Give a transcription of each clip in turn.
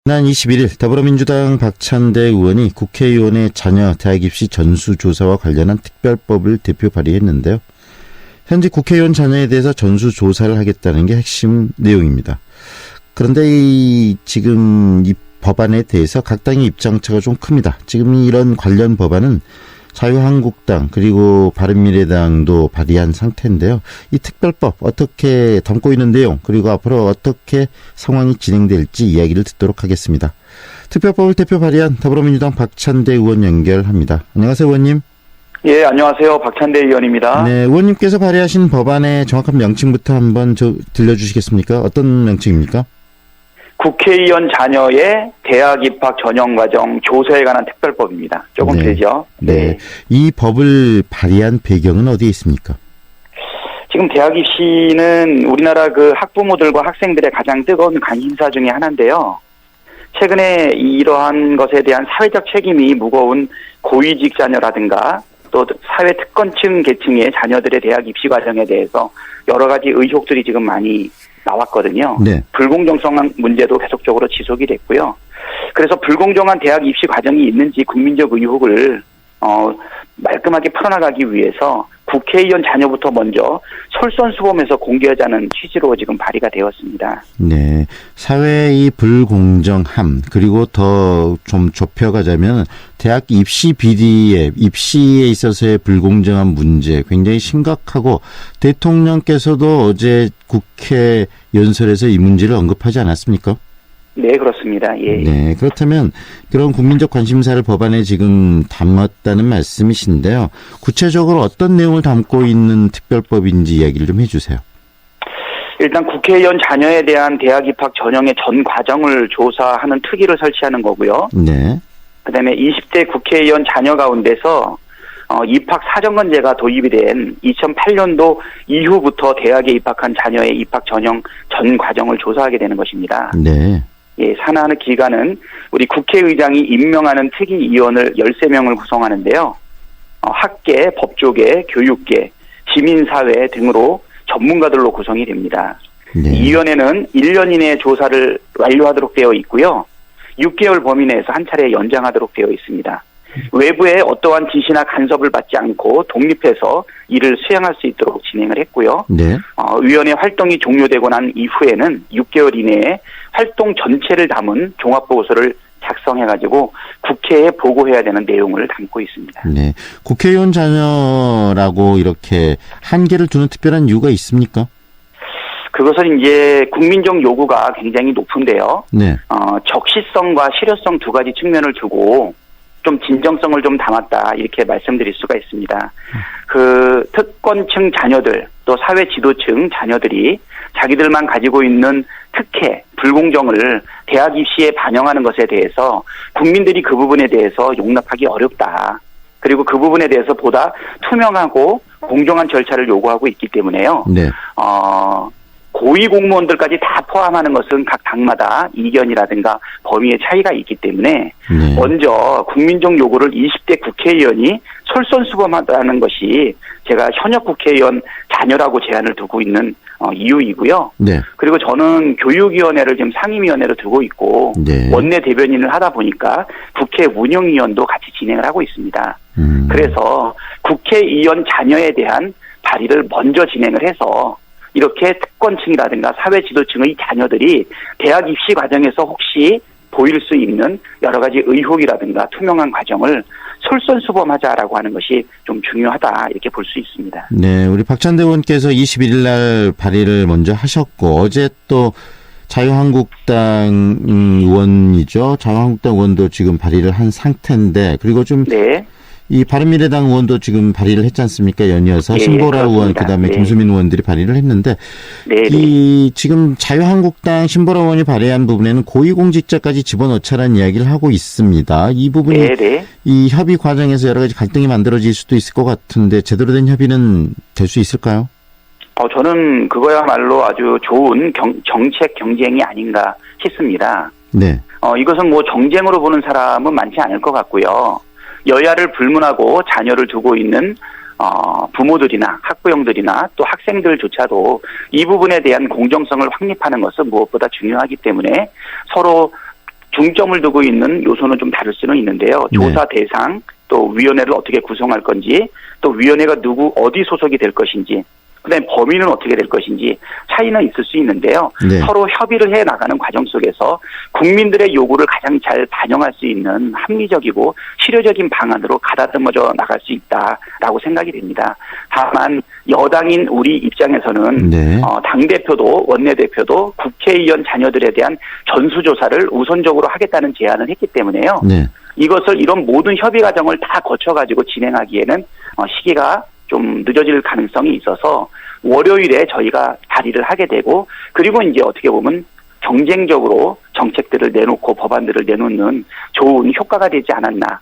지난 21일 더불어민주당 박찬대 의원이 국회의원의 자녀 대학 입시 전수조사와 관련한 특별법을 대표 발의했는데요. 현재 국회의원 자녀에 대해서 전수조사를 하겠다는 게 핵심 내용입니다. 그런데 지금 이 법안에 대해서 각 당의 입장차가 좀 큽니다. 지금 이런 관련 법안은 자유한국당 그리고 바른미래당도 발의한 상태인데요. 이 특별법 어떻게 담고 있는 내용 그리고 앞으로 어떻게 상황이 진행될지 이야기를 듣도록 하겠습니다. 특별법을 대표 발의한 더불어민주당 박찬대 의원 연결합니다. 안녕하세요, 의원님. 예, 안녕하세요. 박찬대 의원입니다. 네, 의원님께서 발의하신 법안의 정확한 명칭부터 한번 들려주시겠습니까? 어떤 명칭입니까? 국회의원 자녀의 대학 입학 전형 과정 조사에 관한 특별법입니다. 조금 되죠? 네. 이 법을 발의한 배경은 어디에 있습니까? 지금 대학 입시는 우리나라 그 학부모들과 학생들의 가장 뜨거운 관심사 중에 하나인데요. 최근에 이러한 것에 대한 사회적 책임이 무거운 고위직 자녀라든가 또 사회 특권층 계층의 자녀들의 대학 입시 과정에 대해서 여러 가지 의혹들이 지금 많이 나왔거든요. 네. 불공정성 문제도 계속적으로 지속이 됐고요. 그래서 불공정한 대학 입시 과정이 있는지 국민적 의혹을 말끔하게 풀어나가기 위해서 국회의원 자녀부터 먼저 솔선수범해서 공개하자는 취지로 지금 발의가 되었습니다. 네, 사회의 불공정함 그리고 더 좀 좁혀가자면 대학 입시 비리에 입시에 있어서의 불공정한 문제 굉장히 심각하고 대통령께서도 어제 국회 연설에서 이 문제를 언급하지 않았습니까? 네, 그렇습니다. 예. 네, 그렇다면 그런 국민적 관심사를 법안에 지금 담았다는 말씀이신데요. 구체적으로 어떤 내용을 담고 있는 특별법인지 이야기를 좀 해주세요. 일단 국회의원 자녀에 대한 대학 입학 전형의 전 과정을 조사하는 특위를 설치하는 거고요. 네. 그다음에 20대 국회의원 자녀 가운데서 입학 사정건제가 도입이 된 2008년도 이후부터 대학에 입학한 자녀의 입학 전형 전 과정을 조사하게 되는 것입니다. 네. 예, 산하는 기관은 우리 국회의장이 임명하는 특위위원을 13명을 구성하는데요. 학계, 법조계, 교육계, 시민사회 등으로 전문가들로 구성이 됩니다. 네. 이 위원회는 1년 이내에 조사를 완료하도록 되어 있고요. 6개월 범위 내에서 한 차례 연장하도록 되어 있습니다. 외부의 어떠한 지시나 간섭을 받지 않고 독립해서 이를 수행할 수 있도록 진행을 했고요. 네. 위원회 활동이 종료되고 난 이후에는 6개월 이내에 활동 전체를 담은 종합보고서를 작성해가지고 국회에 보고해야 되는 내용을 담고 있습니다. 네, 국회의원 자녀라고 이렇게 한계를 두는 특별한 이유가 있습니까? 그것은 이제 국민적 요구가 굉장히 높은데요. 네. 적시성과 실효성 두 가지 측면을 두고 좀 진정성을 좀 담았다 이렇게 말씀드릴 수가 있습니다. 그 특권층 자녀들 또 사회 지도층 자녀들이 자기들만 가지고 있는 특혜, 불공정을 대학 입시에 반영하는 것에 대해서 국민들이 그 부분에 대해서 용납하기 어렵다. 그리고 그 부분에 대해서 보다 투명하고 공정한 절차를 요구하고 있기 때문에요. 네. 고위 공무원들까지 다 포함하는 것은 각 당마다 이견이라든가 범위의 차이가 있기 때문에 먼저 국민적 요구를 20대 국회의원이 솔선수범하다는 것이 제가 현역 국회의원 자녀라고 제안을 두고 있는 이유이고요. 네. 그리고 저는 교육위원회를 지금 상임위원회로 두고 있고 원내 대변인을 하다 보니까 국회 운영위원도 같이 진행을 하고 있습니다. 그래서 국회의원 자녀에 대한 발의를 먼저 진행을 해서 이렇게 특권층이라든가 사회 지도층의 자녀들이 대학 입시 과정에서 혹시 보일 수 있는 여러 가지 의혹이라든가 투명한 과정을 솔선수범하자라고 하는 것이 좀 중요하다 이렇게 볼 수 있습니다. 네, 우리 박찬대 의원께서 21일 날 발의를 먼저 하셨고 어제 또 자유한국당 의원이죠. 자유한국당 의원도 지금 발의를 한 상태인데 그리고 좀 이 바른미래당 의원도 지금 발의를 했지 않습니까? 연이어서 신보라 의원 그다음에 김수민 의원들이 발의를 했는데 이 지금 자유한국당 신보라 의원이 발의한 부분에는 고위공직자까지 집어넣자라는 이야기를 하고 있습니다. 이 부분이 이 협의 과정에서 여러 가지 갈등이 만들어질 수도 있을 것 같은데 제대로 된 협의는 될 수 있을까요? 저는 그거야말로 아주 좋은 정책 경쟁이 아닌가 싶습니다. 네. 이것은 뭐 정쟁으로 보는 사람은 많지 않을 것 같고요. 여야를 불문하고 자녀를 두고 있는 부모들이나 학부형들이나 또 학생들조차도 이 부분에 대한 공정성을 확립하는 것은 무엇보다 중요하기 때문에 서로 중점을 두고 있는 요소는 좀 다를 수는 있는데요. 조사 대상, 또 위원회를 어떻게 구성할 건지, 또 위원회가 어디 소속이 될 것인지, 그다음에 범위는 어떻게 될 것인지 차이는 있을 수 있는데요. 서로 협의를 해 나가는 과정 속에서 국민들의 요구를 가장 잘 반영할 수 있는 합리적이고 실효적인 방안으로 가다듬어져 나갈 수 있다라고 생각이 됩니다. 다만 여당인 우리 입장에서는 당대표도 원내대표도 국회의원 자녀들에 대한 전수조사를 우선적으로 하겠다는 제안을 했기 때문에요. 이것을 이런 모든 협의 과정을 다 거쳐가지고 진행하기에는 시기가 좀 늦어질 가능성이 있어서 월요일에 저희가 발의를 하게 되고, 그리고 이제 어떻게 보면 경쟁적으로 정책들을 내놓고 법안들을 내놓는 좋은 효과가 되지 않았나.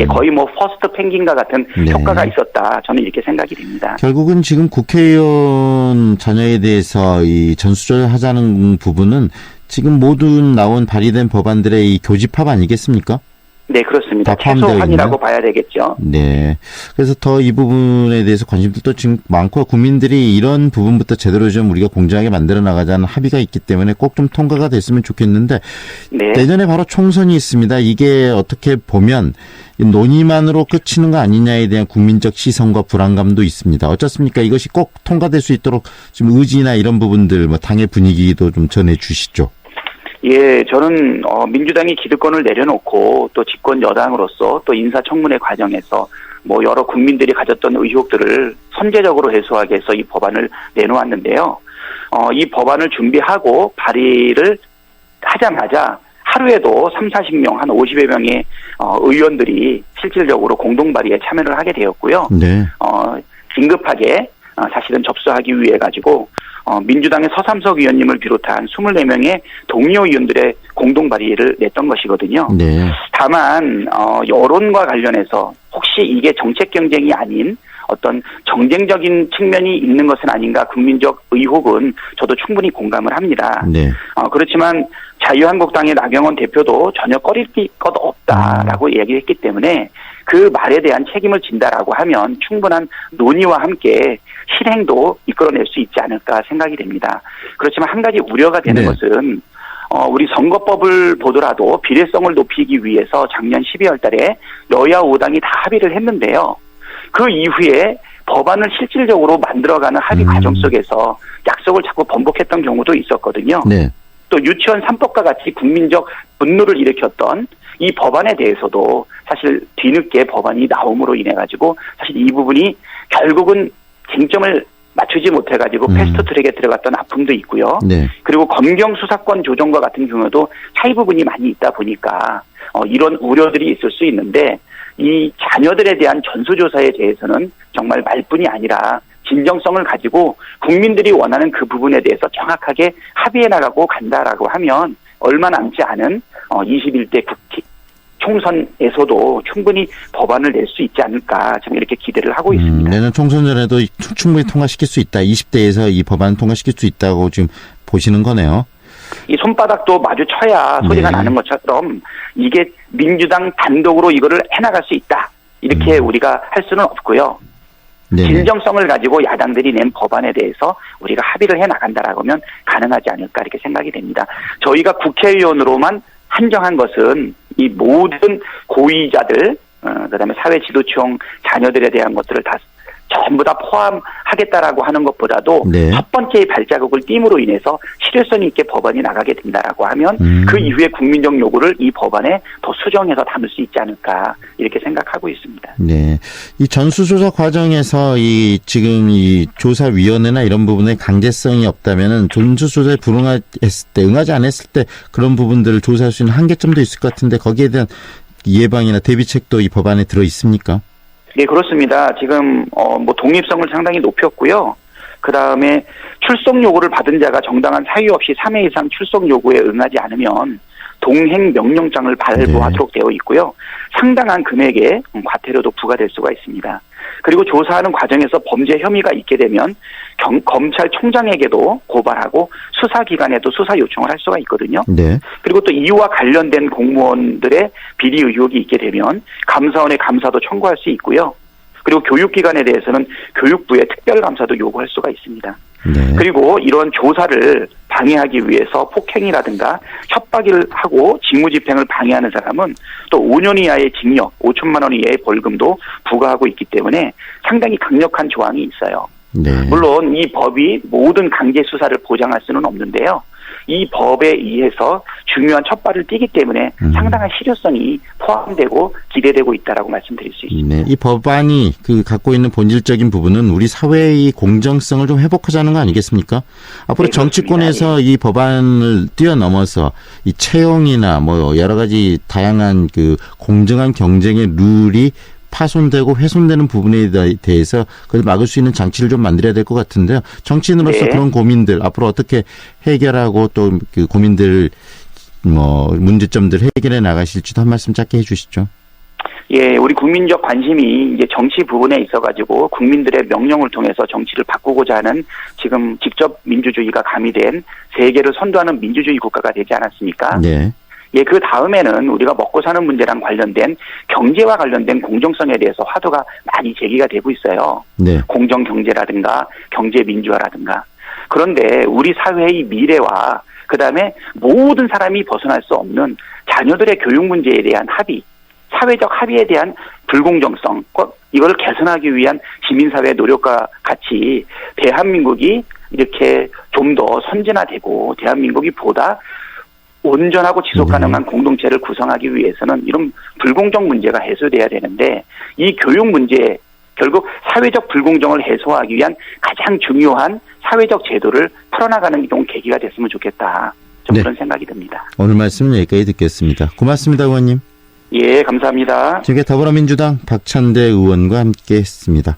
거의 뭐 퍼스트 펭귄과 같은 효과가 있었다. 저는 이렇게 생각이 됩니다. 결국은 지금 국회의원 자녀에 대해서 이 전수조사하자는 부분은 지금 모든 나온 발의된 법안들의 이 교집합 아니겠습니까? 네, 그렇습니다. 최소한이라고 봐야 되겠죠. 네. 그래서 더 이 부분에 대해서 관심들도 지금 많고, 국민들이 이런 부분부터 제대로 좀 우리가 공정하게 만들어 나가자는 합의가 있기 때문에 꼭 좀 통과가 됐으면 좋겠는데, 내년에 바로 총선이 있습니다. 이게 어떻게 보면 논의만으로 끝이는 거 아니냐에 대한 국민적 시선과 불안감도 있습니다. 어떻습니까? 이것이 꼭 통과될 수 있도록 지금 의지나 이런 부분들, 당의 분위기도 좀 전해 주시죠. 예, 저는 민주당이 기득권을 내려놓고 또 집권 여당으로서 또 인사청문회 과정에서 뭐 여러 국민들이 가졌던 의혹들을 선제적으로 해소하기 위해서 이 법안을 내놓았는데요. 이 법안을 준비하고 발의를 하자마자 하루에도 30-40명, 한 50여 명의 의원들이 실질적으로 공동 발의에 참여를 하게 되었고요. 긴급하게 사실은 접수하기 위해 가지고 민주당의 서삼석 의원님을 비롯한 24명의 동료 의원들의 공동 발의를 냈던 것이거든요. 다만 여론과 관련해서 혹시 이게 정책 경쟁이 아닌 어떤 정쟁적인 측면이 있는 것은 아닌가, 국민적 의혹은 저도 충분히 공감을 합니다. 그렇지만 자유한국당의 나경원 대표도 전혀 꺼릴 것 없다라고 얘기했기 때문에 그 말에 대한 책임을 진다라고 하면 충분한 논의와 함께 실행도 이끌어낼 수 있지 않을까 생각이 됩니다. 그렇지만 한 가지 우려가 되는 것은 우리 선거법을 보더라도 비례성을 높이기 위해서 작년 12월 달에 여야 5당이 다 합의를 했는데요. 그 이후에 법안을 실질적으로 만들어가는 합의 과정 속에서 약속을 자꾸 번복했던 경우도 있었거든요. 또 유치원 3법과 같이 국민적 분노를 일으켰던 이 법안에 대해서도 사실 뒤늦게 법안이 나옴으로 인해 가지고 사실 이 부분이 결국은 쟁점을 맞추지 못해 가지고 패스트트랙에 들어갔던 아픔도 있고요. 그리고 검경 수사권 조정과 같은 경우도 차이 부분이 많이 있다 보니까 이런 우려들이 있을 수 있는데, 이 자녀들에 대한 전수조사에 대해서는 정말 말뿐이 아니라 진정성을 가지고 국민들이 원하는 그 부분에 대해서 정확하게 합의해 나가고 간다라고 하면 얼마 남지 않은 21대 국회 총선에서도 충분히 법안을 낼 수 있지 않을까, 저는 이렇게 기대를 하고 있습니다. 내년 총선 전에도 충분히 통과시킬 수 있다. 20대에서 이 법안을 통과시킬 수 있다고 지금 보시는 거네요. 이 손바닥도 마주쳐야 소리가 나는 것처럼 이게 민주당 단독으로 이거를 해나갈 수 있다, 이렇게 우리가 할 수는 없고요. 진정성을 가지고 야당들이 낸 법안에 대해서 우리가 합의를 해나간다라고 하면 가능하지 않을까, 이렇게 생각이 됩니다. 저희가 국회의원으로만 한정한 것은 이 모든 고위자들, 그다음에 사회 지도층 자녀들에 대한 것들을 다 전부 다 포함하겠다라고 하는 것보다도 첫 번째의 발자국을 띄므로 인해서 실효성 있게 법안이 나가게 된다라고 하면 그 이후에 국민적 요구를 이 법안에 더 수정해서 담을 수 있지 않을까, 이렇게 생각하고 있습니다. 이 전수조사 과정에서 지금 이 조사위원회나 이런 부분에 강제성이 없다면은 전수조사에 불응했을 때, 응하지 않았을 때 그런 부분들을 조사할 수 있는 한계점도 있을 것 같은데, 거기에 대한 예방이나 대비책도 이 법안에 들어 있습니까? 네, 그렇습니다. 지금 뭐 독립성을 상당히 높였고요. 그 다음에 출석 요구를 받은 자가 정당한 사유 없이 3회 이상 출석 요구에 응하지 않으면 동행 명령장을 발부하도록 되어 있고요. 상당한 금액의 과태료도 부과될 수가 있습니다. 그리고 조사하는 과정에서 범죄 혐의가 있게 되면 검찰총장에게도 고발하고 수사기관에도 수사 요청을 할 수가 있거든요. 그리고 또 이와 관련된 공무원들의 비리 의혹이 있게 되면 감사원에 감사도 청구할 수 있고요. 그리고 교육기관에 대해서는 교육부의 특별감사도 요구할 수가 있습니다. 네. 그리고 이런 조사를 방해하기 위해서 폭행이라든가 협박을 하고 직무집행을 방해하는 사람은 또 5년 이하의 징역, 5천만 원 이하의 벌금도 부과하고 있기 때문에 상당히 강력한 조항이 있어요. 네. 물론 이 법이 모든 강제 수사를 보장할 수는 없는데요. 이 법에 의해서 중요한 첫발을 띄기 때문에 상당한 실효성이 포함되고 기대되고 있다라고 말씀드릴 수 있습니다. 네. 이 법안이 갖고 있는 본질적인 부분은 우리 사회의 공정성을 좀 회복하자는 거 아니겠습니까? 앞으로 네, 정치권에서 이 법안을 뛰어넘어서 이 채용이나 뭐 여러 가지 다양한 공정한 경쟁의 룰이 파손되고 훼손되는 부분에 대해서 그걸 막을 수 있는 장치를 좀 만들어야 될 것 같은데요. 정치인으로서 네. 그런 고민들 앞으로 어떻게 해결하고 또 그 고민들 문제점들 해결해 나가실지도 한 말씀 짧게 해주시죠. 예, 우리 국민적 관심이 이제 정치 부분에 있어가지고 국민들의 명령을 통해서 정치를 바꾸고자 하는 지금 직접 민주주의가 가미된 세계를 선도하는 민주주의 국가가 되지 않았습니까? 네. 예, 그 다음에는 우리가 먹고 사는 문제랑 관련된 경제와 관련된 공정성에 대해서 화두가 많이 제기가 되고 있어요. 네. 공정 경제라든가 경제 민주화라든가. 그런데 우리 사회의 미래와 그다음에 모든 사람이 벗어날 수 없는 자녀들의 교육 문제에 대한 합의, 사회적 합의에 대한 불공정성, 이걸 개선하기 위한 시민사회의 노력과 같이 대한민국이 이렇게 좀 더 선진화되고 대한민국이 보다 온전하고 지속 가능한 공동체를 구성하기 위해서는 이런 불공정 문제가 해소돼야 되는데 이 교육 문제 결국 사회적 불공정을 해소하기 위한 가장 중요한 사회적 제도를 풀어나가는 이런 계기가 됐으면 좋겠다. 좀 네. 그런 생각이 듭니다. 오늘 말씀은 여기까지 듣겠습니다. 고맙습니다, 의원님. 예, 감사합니다. 저게 더불어민주당 박찬대 의원과 함께했습니다.